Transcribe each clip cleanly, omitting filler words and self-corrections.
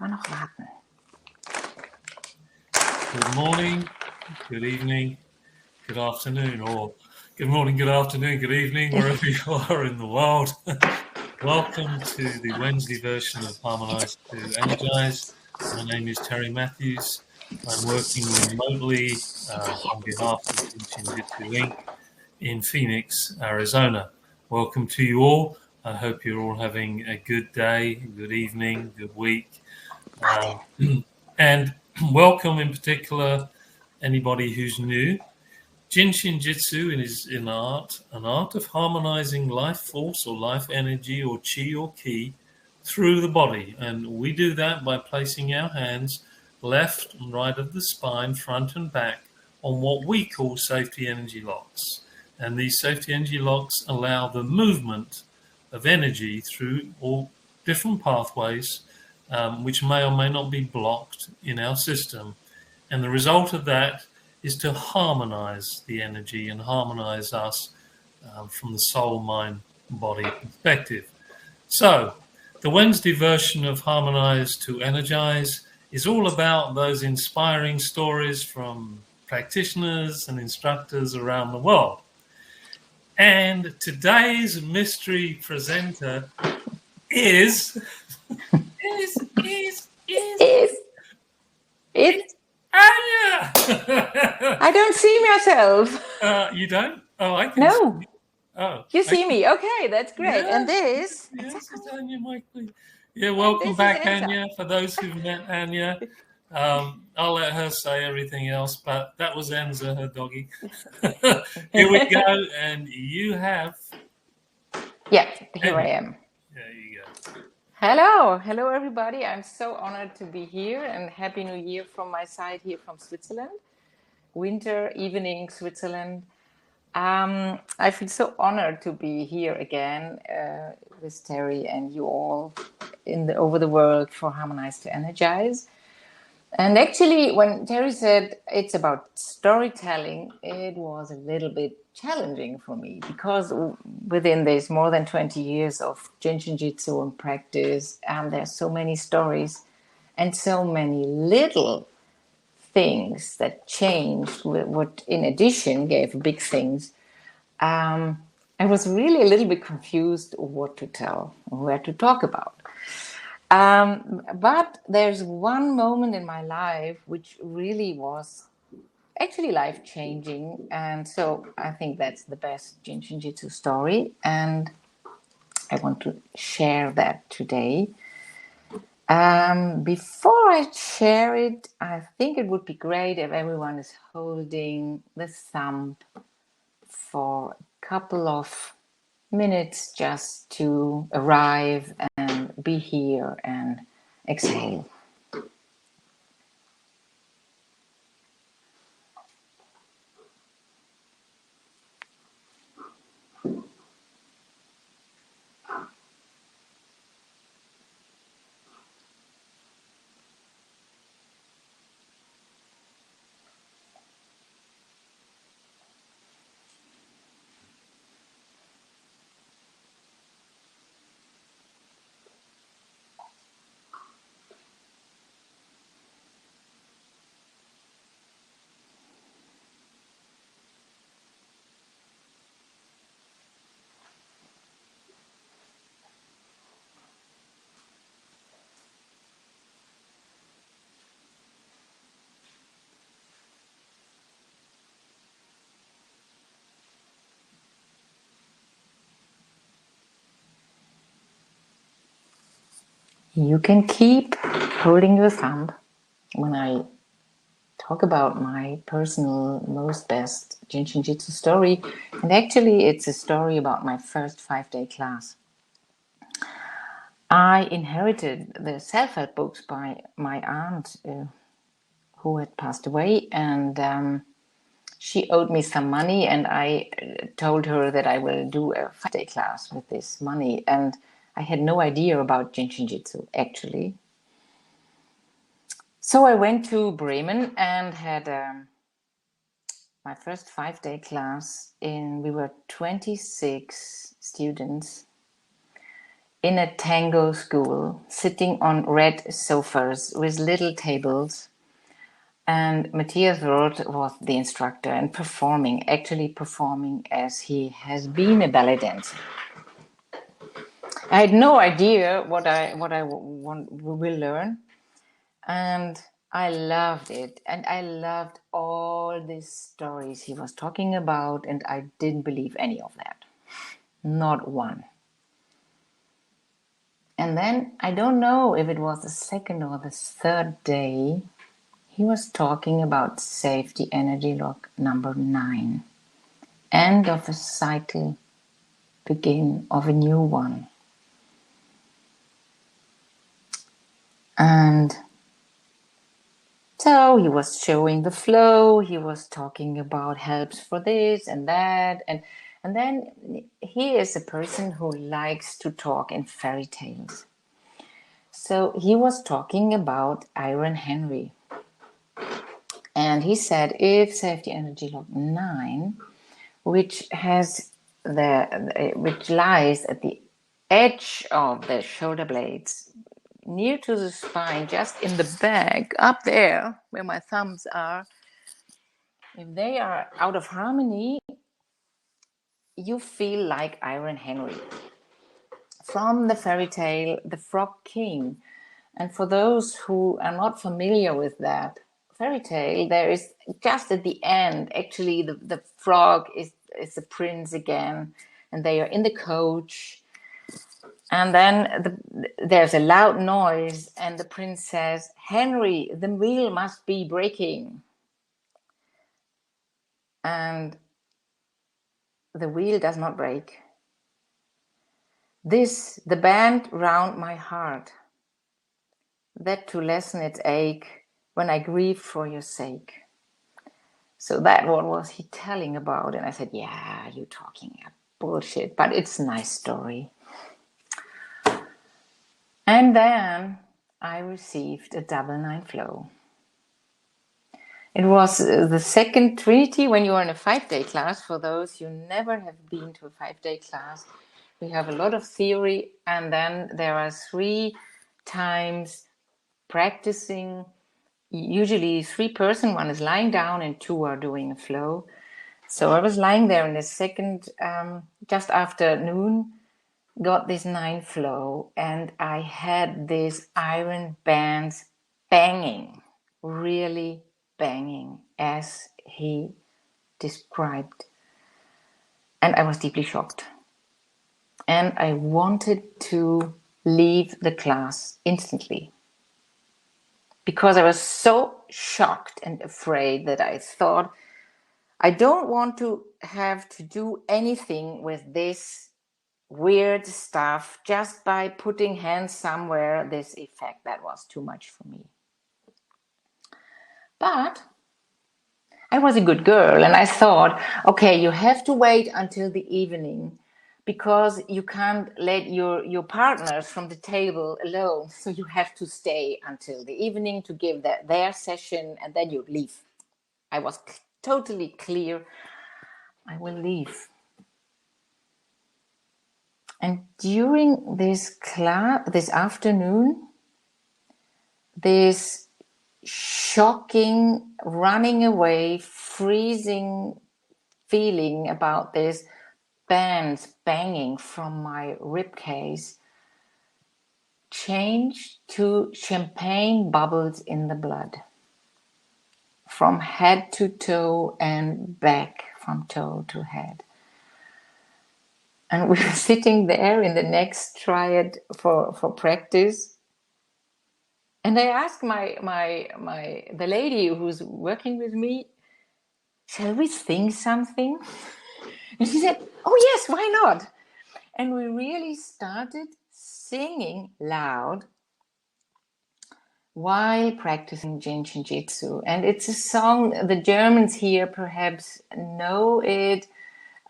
wir noch warten. Good morning, good evening, good afternoon, or good morning, good afternoon, good evening, wherever you are in the world. Welcome to the Wednesday version of Harmonize to Energize. My name is Terry Matthews. I'm working remotely on behalf of Jin Shin Jyutsu Inc. in Phoenix, Arizona. Welcome to you all. I hope you're all having a good day, good evening, good week. And welcome in particular anybody who's new. Jin Shin Jyutsu is an art of harmonizing life force or life energy or chi or ki through the body. And we do that by placing our hands left and right of the spine, front and back, on what we call safety energy locks. And these safety energy locks allow the movement of energy through all different pathways, which may or may not be blocked in our system. And the result of that is to harmonize the energy and harmonize us from the soul, mind, body perspective. So the Wednesday version of Harmonize to Energize is all about those inspiring stories from practitioners and instructors around the world. And today's mystery presenter is Anja! I don't see myself. You don't? Oh, I can No. see you. Oh, you see me. Okay, that's great. Yes, and this? Yes, it's Anja Moeckli. Yeah, welcome back, Anja. For those who've met Anja, I'll let her say everything else, but that was Enza, her doggy. Here we go, and you have... Yeah, here I am. There you go. Hello everybody. I'm so honored to be here, and Happy New Year from my side here from Switzerland. Winter evening, Switzerland. I feel so honored to be here again with Terry and you all over the world for Harmonize to Energize. And actually, when Terry said it's about storytelling, it was a little bit challenging for me because within this more than 20 years of Jin Shin Jyutsu and practice, there's so many stories and so many little things that changed, what in addition gave big things. I was really a little bit confused what to tell, where to talk about. But there's one moment in my life which really was actually life-changing, and so I think that's the best Jin Shin Jyutsu story, and I want to share that today. Before I share it, I think it would be great if everyone is holding the thumb for a couple of minutes just to arrive and be here and exhale. You can keep holding your thumb when I talk about my personal most best Jin Shin Jyutsu story. And actually, it's a story about my first 5-day class. I inherited the self-help books by my aunt who had passed away, and she owed me some money, and I told her that I will do a 5-day class with this money. And I had no idea about Jin Shin Jyutsu, actually. So I went to Bremen and had my first 5-day class. We were 26 students in a tango school, sitting on red sofas with little tables. And Matthias Roth was the instructor and actually performing as he has been a ballet dancer. I had no idea what I will learn, and I loved it. And I loved all these stories he was talking about, and I didn't believe any of that. Not one. And then I don't know if it was the second or the third day, he was talking about safety energy lock number 9. End of a cycle, begin of a new one. And so he was showing the flow, he was talking about helps for this and that. And then he is a person who likes to talk in fairy tales. So he was talking about Iron Henry. And he said, if safety energy lock 9, which lies at the edge of the shoulder blades, near to the spine, just in the back, up there where my thumbs are, if they are out of harmony, you feel like Iron Henry. From the fairy tale, The Frog King. And for those who are not familiar with that fairy tale, there is just at the end, actually the frog is the prince again, and they are in the coach. And then there's a loud noise, and the prince says, Henry, the wheel must be breaking. And the wheel does not break. This, the band round my heart, that to lessen its ache when I grieve for your sake. So that what was he telling about? And I said, yeah, you're talking bullshit, but it's a nice story. And then I received a double 9 flow. It was the second Trinity when you are in a 5-day class. For those who never have been to a 5-day class, we have a lot of theory, and then there are 3 times practicing. Usually 3 person, 1 is lying down and 2 are doing a flow. So I was lying there in the second, just after noon, got this 9 flow, and I had these iron bands banging, really banging, as he described. And I was deeply shocked. And I wanted to leave the class instantly, because I was so shocked and afraid that I thought, I don't want to have to do anything with this weird stuff just by putting hands somewhere, this effect. That was too much for me. But I was a good girl, and I thought, okay, you have to wait until the evening, because you can't let your partners from the table alone. So you have to stay until the evening to give their session, and then you leave. I was totally clear, I will leave. And during this class, this afternoon, this shocking, running away, freezing feeling about this bands banging from my rib case changed to champagne bubbles in the blood, from head to toe and back from toe to head. And we were sitting there in the next triad for practice. And I asked the lady who's working with me, shall we sing something? And she said, oh yes, why not? And we really started singing loud while practicing Jin Shin Jyutsu. And it's a song, the Germans here perhaps know it.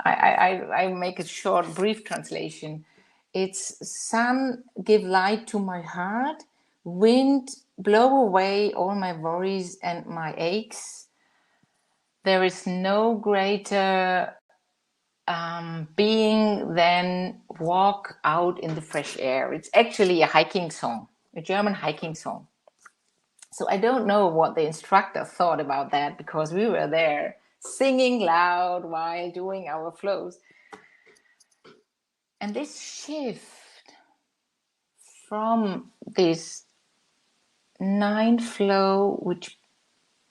I make a short, brief translation. It's sun, give light to my heart, wind, blow away all my worries and my aches. There is no greater being then walk out in the fresh air. It's actually a hiking song, a German hiking song. So I don't know what the instructor thought about that, because we were there singing loud while doing our flows. And this shift from this 9 flow, which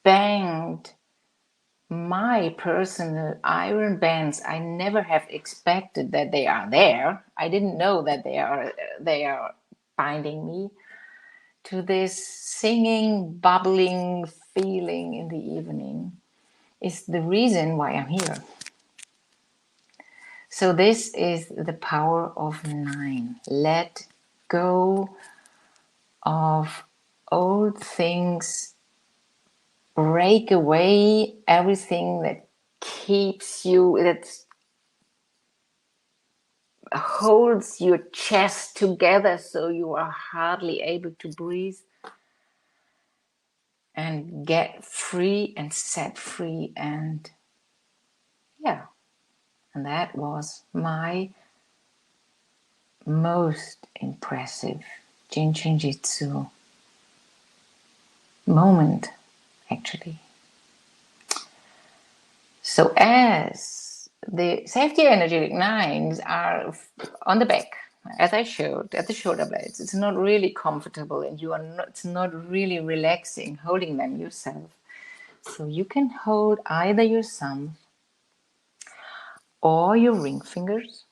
banged my personal iron bands, I never have expected that they are there. I didn't know that they are binding me to this singing, bubbling feeling in the evening, is the reason why I'm here. So this is the power of 9. Let go of old things, break away everything that keeps you, that holds your chest together so you are hardly able to breathe, and get free and set free. And yeah, and that was my most impressive Jin Shin Jyutsu moment, actually. So as the safety energetic 9s are on the back, as I showed, at the shoulder blades, it's not really comfortable, and it's not really relaxing holding them yourself. So you can hold either your thumb or your ring fingers,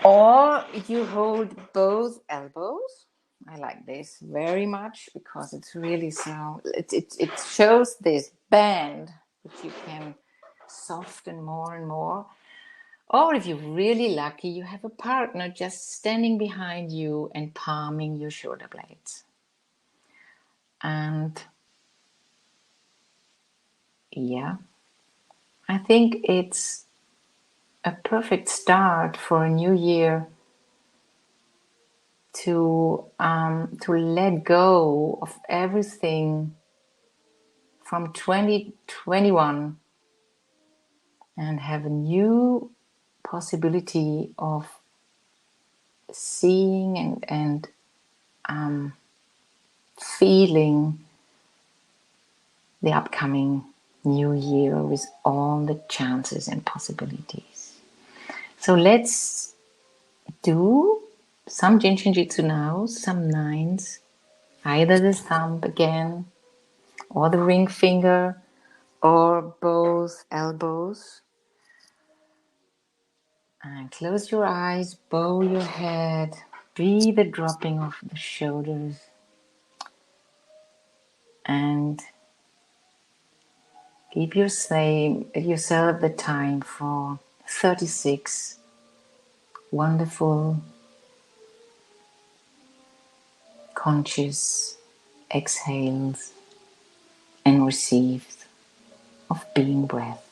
or you hold both elbows. I like this very much because it's really so, it shows this band which you can soften more and more. Or if you're really lucky, you have a partner just standing behind you and palming your shoulder blades. And yeah, I think it's a perfect start for a new year to let go of everything from 2021 and have a new possibility of seeing and feeling the upcoming new year with all the chances and possibilities. So let's do some Jin Shin Jyutsu now, some 9s, either the thumb again, or the ring finger, or both elbows. And close your eyes, bow your head, breathe the dropping of the shoulders, and give yourself the time for 36 wonderful, conscious exhales and receives of being breath.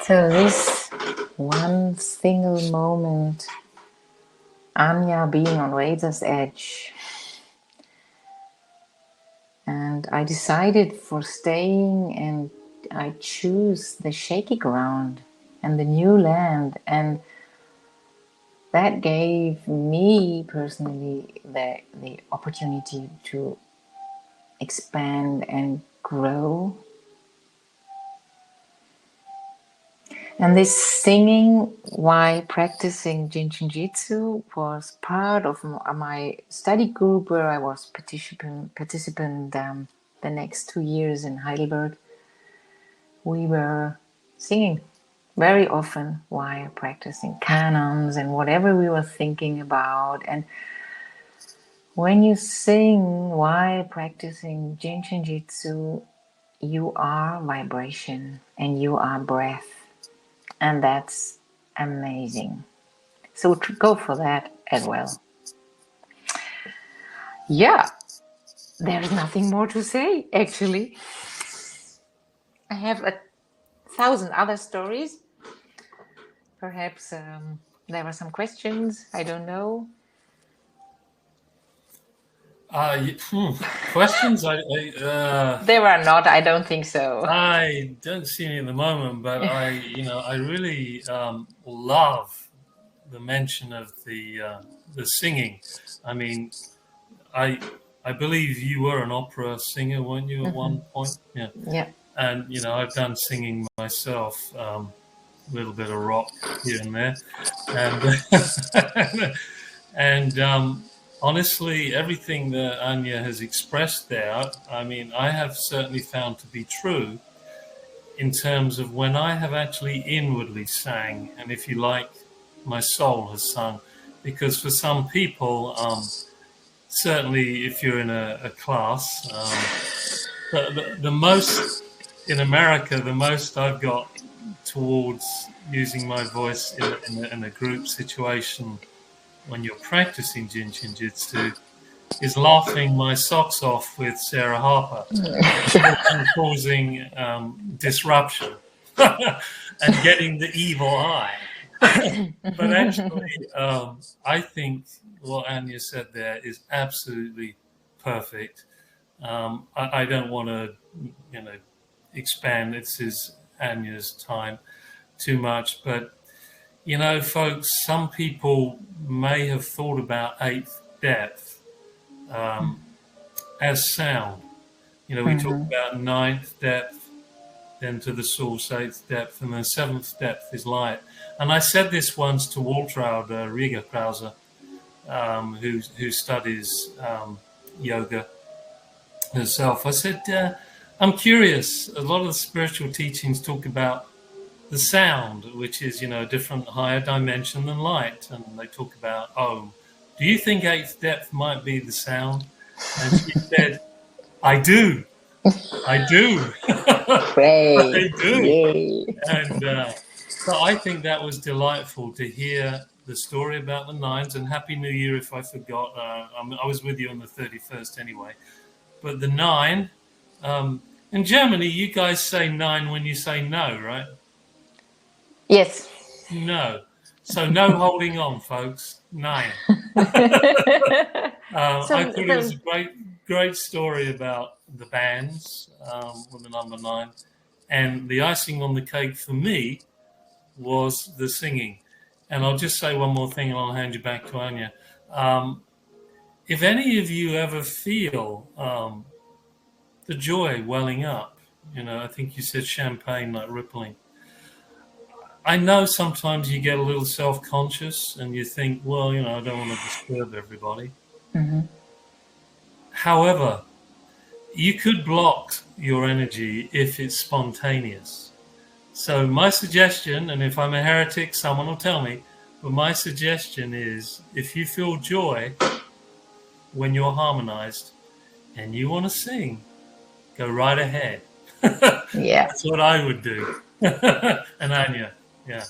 So this one single moment, Anja being on razor's edge, and I decided for staying, and I choose the shaky ground and the new land, and that gave me personally the opportunity to expand and grow. And this singing while practicing Jin Shin Jyutsu was part of my study group where I was participant the next 2 years in Heidelberg. We were singing very often while practicing canons and whatever we were thinking about. And when you sing while practicing Jin Shin Jyutsu, you are vibration and you are breath. And that's amazing. So go for that as well. Yeah, there's nothing more to say, actually. I have 1,000 other stories. Perhaps there were some questions. I don't know. Questions? There are not. I don't think so. I don't see any at the moment, but I really love the mention of the singing. I mean, I believe you were an opera singer, weren't you, at one point? Yeah. Yeah. And I've done singing myself, a little bit of rock here and there, and honestly, everything that Anja has expressed there, I mean, I have certainly found to be true in terms of when I have actually inwardly sang, and if you like, my soul has sung, because for some people, certainly if you're in a class, the most in America, the most I've got towards using my voice in a group situation when you're practicing Jin Shin Jyutsu is laughing my socks off with Sarah Harper and causing disruption and getting the evil eye. But actually, I think what Anja said there is absolutely perfect. I don't want to, expand. This is Anja's time too much, but folks, some people may have thought about eighth depth as sound. We talk about ninth depth, then to the source, eighth depth, and then seventh depth is light. And I said this once to Waltraud Rieger Krause, who studies yoga herself. I said, I'm curious. A lot of the spiritual teachings talk about the sound, which is, a different higher dimension than light. And they talk about Om. Do you think eighth depth might be the sound? And she said, I do. I do. Great. I do. Yay. And so I think that was delightful to hear the story about the nines. And Happy New Year if I forgot. I was with you on the 31st anyway. But the 9, in Germany, you guys say 9 when you say no, right? Yes. No. So no holding on, folks. 9. I thought it was a great story about the bands with the number 9. And the icing on the cake for me was the singing. And I'll just say one more thing and I'll hand you back to Anja. If any of you ever feel the joy welling up, I think you said champagne like rippling. I know sometimes you get a little self-conscious and you think, well, I don't want to disturb everybody. Mm-hmm. However, you could block your energy if it's spontaneous. So my suggestion, and if I'm a heretic, someone will tell me, but my suggestion is if you feel joy when you're harmonized and you want to sing, go right ahead. Yeah. That's what I would do. And Anja, yeah.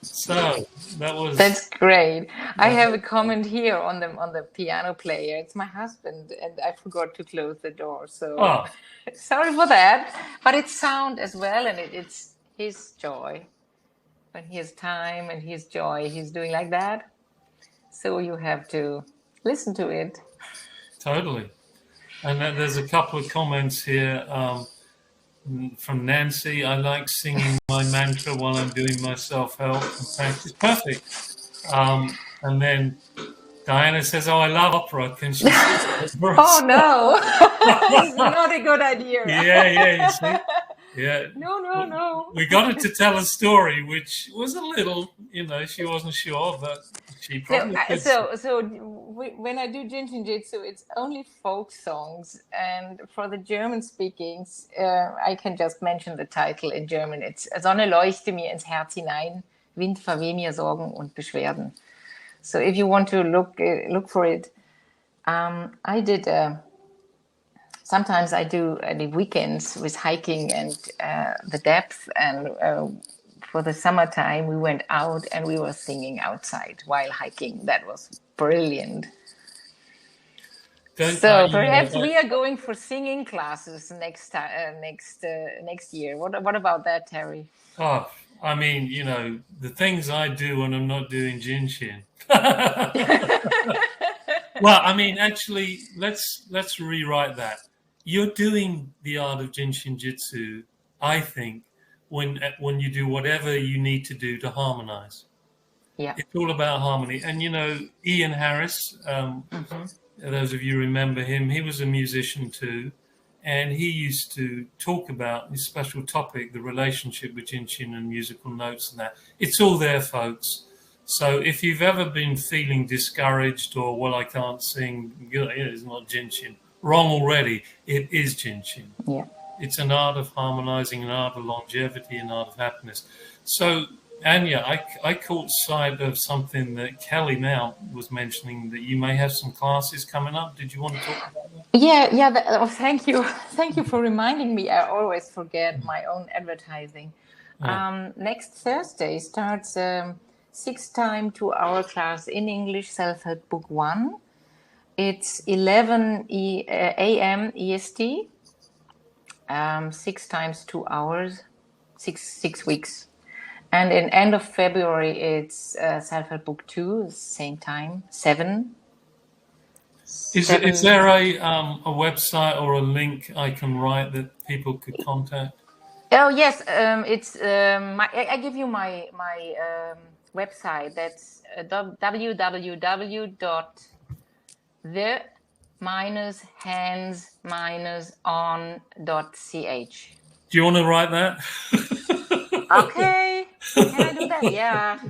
So that's great. I have a comment here on the piano player. It's my husband, and I forgot to close the door. So sorry for that. But it's sound as well, and it's his joy. when he has time and he has joy, he's doing like that. So you have to listen to it. Totally. And then there's a couple of comments here from Nancy. I like singing my mantra while I'm doing my self-help and practice. Perfect. And then Diana says, "Oh, I love opera. Can she?" Oh no, it's not a good idea. Yeah. You see, yeah. No. We got her to tell a story, which was a little, she wasn't sure, but she probably could. So when I do Jin Shin Jyutsu, it's only folk songs, and for the German speakings, I can just mention the title in German. It's Sonne leuchte mir ins Herz hinein, Wind verweh mir Sorgen und Beschwerden. So if you want to look for it, I did. Sometimes I do the weekends with hiking and the depth, and for the summertime we went out and we were singing outside while hiking. That was brilliant. Perhaps we are going for singing classes next year. What about that, Terry? Oh, I mean, the things I do when I'm not doing Jin Shin. Well, I mean, actually, let's rewrite that. You're doing the art of Jin Shin Jyutsu, I think, when you do whatever you need to do to harmonize. Yeah, it's all about harmony. And Ian Harris, those of you remember him, he was a musician too, and he used to talk about his special topic, the relationship with Jin Shin and musical notes and that. It's all there, folks. So if you've ever been feeling discouraged or, well, I can't sing, it's not Jin Shin. Wrong already. It is Jin Shin. Yeah. It's an art of harmonizing, an art of longevity, an art of happiness. So, Anja, I caught sight of something that Kelly Mount was mentioning, that you may have some classes coming up. Did you want to talk about that? Yeah. Thank you. Thank you for reminding me. I always forget my own advertising. Yeah. Next Thursday starts 6-time 2-hour class in English, Self-Help Book 1. It's 11 a.m. EST, 6 times 2 hours, 6 weeks. And in end of February, it's Self-Help Book 2, same time, 7. Is there a website or a link I can write that people could contact? Oh, yes. It's I give you my website. That's www.the-hands-on.ch. Do you want to write that? Okay. Can I do that? Yeah.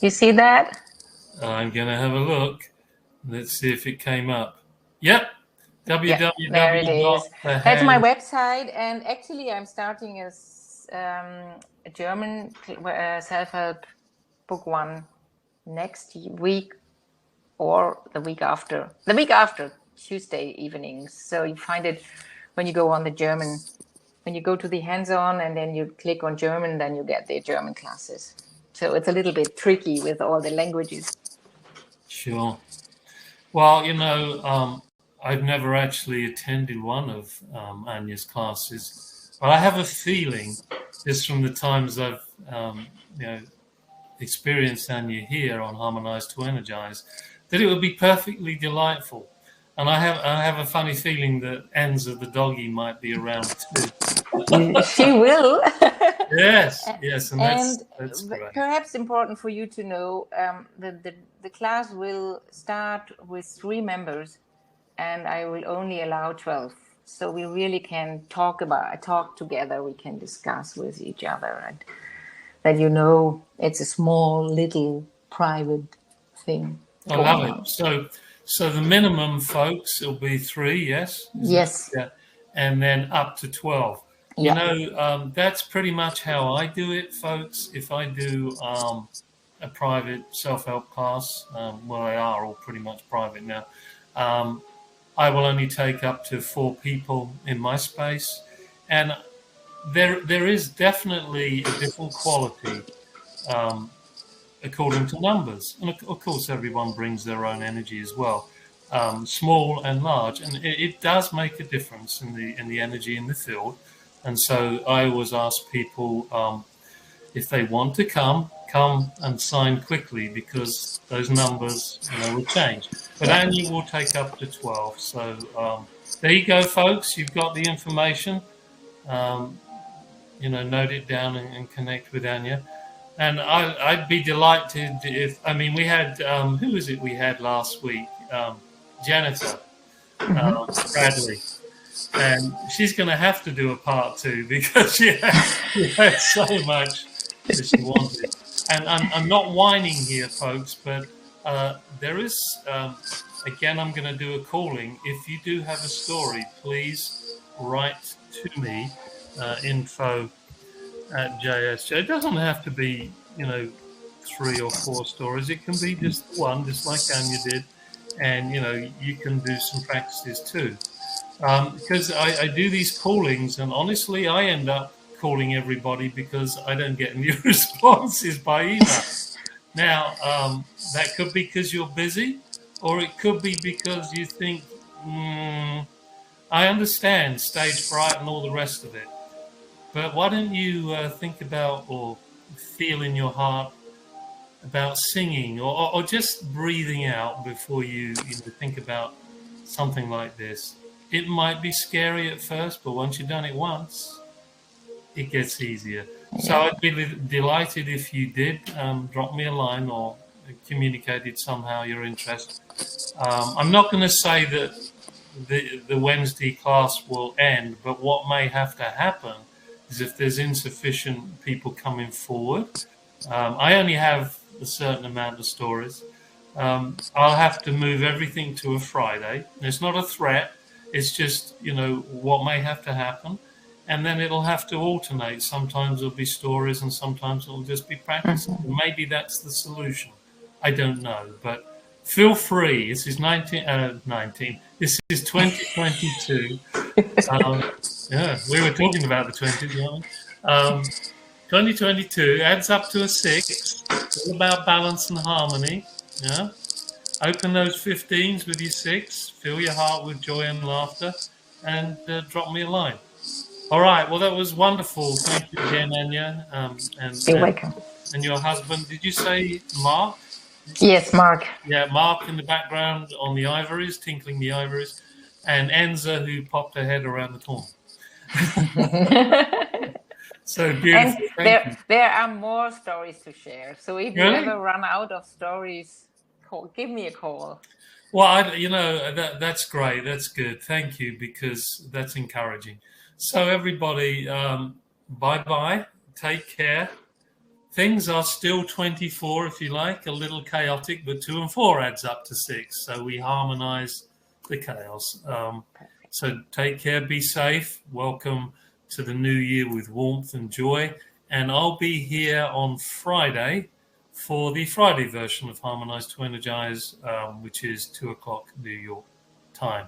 You see that? I'm going to have a look. Let's see if it came up. Yep. There it is. That's my website. And actually, I'm starting a German self-help book 1 next week or the week after. The week after, Tuesday evenings. So you find it when you go on the German, when you go to the hands-on and then you click on German, then you get the German classes. So it's a little bit tricky with all the languages. Sure. Well, I've never actually attended one of Anja's classes, but I have a feeling, just from the times I've experienced Anja here on Harmonize 2Energize, that it would be perfectly delightful. And I have a funny feeling that Enza the doggy might be around too. She will. Yes, and that's great. Perhaps important for you to know that the class will start with 3 members, and I will only allow 12. So we really can talk together. We can discuss with each other, and that it's a small, little, private thing. I love it. So the minimum, folks, it'll be 3. Yes. Yes. Yeah, and then up to 12. Yeah. That's pretty much how I do it, folks. If I do a private self-help class, well, they are all pretty much private now, I will only take up to 4 people in my space. And there is definitely a different quality according to numbers. And of course, everyone brings their own energy as well. small and large, and it does make a difference in the energy in the field. And so I always ask people if they want to come and sign quickly, because those numbers, will change. But Anja will take up to 12. So there you go, folks. You've got the information. Note it down and connect with Anja. And I'd be delighted if, we had, who was it we had last week? Jennifer Bradley. And she's going to have to do a part 2 because she had so much that she wanted. And I'm not whining here, folks, but there is, again, I'm going to do a calling. If you do have a story, please write to me, info@JSJ. It doesn't have to be, 3 or 4 stories. It can be just one, just like Anja did. And, you can do some practices too. Because I do these callings, and honestly, I end up calling everybody because I don't get any responses by email. Now, that could be because you're busy, or it could be because you think, I understand stage fright and all the rest of it. But why don't you think about or feel in your heart about singing or just breathing out before you think about something like this? It might be scary at first, but once you've done it once, it gets easier. Yeah. So I'd be delighted if you did drop me a line or communicated somehow your interest. I'm not going to say that the Wednesday class will end, but what may have to happen is if there's insufficient people coming forward. I only have a certain amount of stories. I'll have to move everything to a Friday. It's not a threat. It's just, what may have to happen. And then it'll have to alternate. Sometimes it'll be stories and sometimes it'll just be practice. Mm-hmm. Maybe that's the solution. I don't know. But feel free. This is 19. This is 2022. We were talking about the 20s, weren't we? 2022 adds up to a 6. It's all about balance and harmony. Yeah. Open those 15s with your 6. Fill your heart with joy and laughter, and drop me a line. All right. Well, that was wonderful. Thank you again, Anja. You're welcome. And your husband, did you say Mark? Yes, Mark. Yeah, Mark in the background on the ivories, tinkling the ivories, and Enza, who popped her head around the corner. So beautiful. And there are more stories to share. So if you ever run out of stories, give me a call. Well, that's great. That's good. Thank you, because that's encouraging. So everybody, bye-bye. Take care. Things are still 24, if you like, a little chaotic, but 2 and 4 adds up to 6. So we harmonize the chaos. So take care. Be safe. Welcome to the new year with warmth and joy. And I'll be here on Friday for the Friday version of Harmonize 2Energize, which is 2:00 New York time.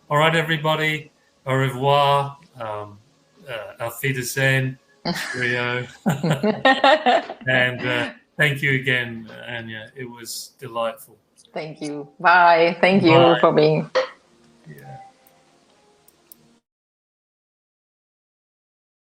All right, everybody. Au revoir. Auf Wiedersehen. Cheerio. And thank you again, Anja. It was delightful. Thank you. Bye. Thank you for being. Yeah.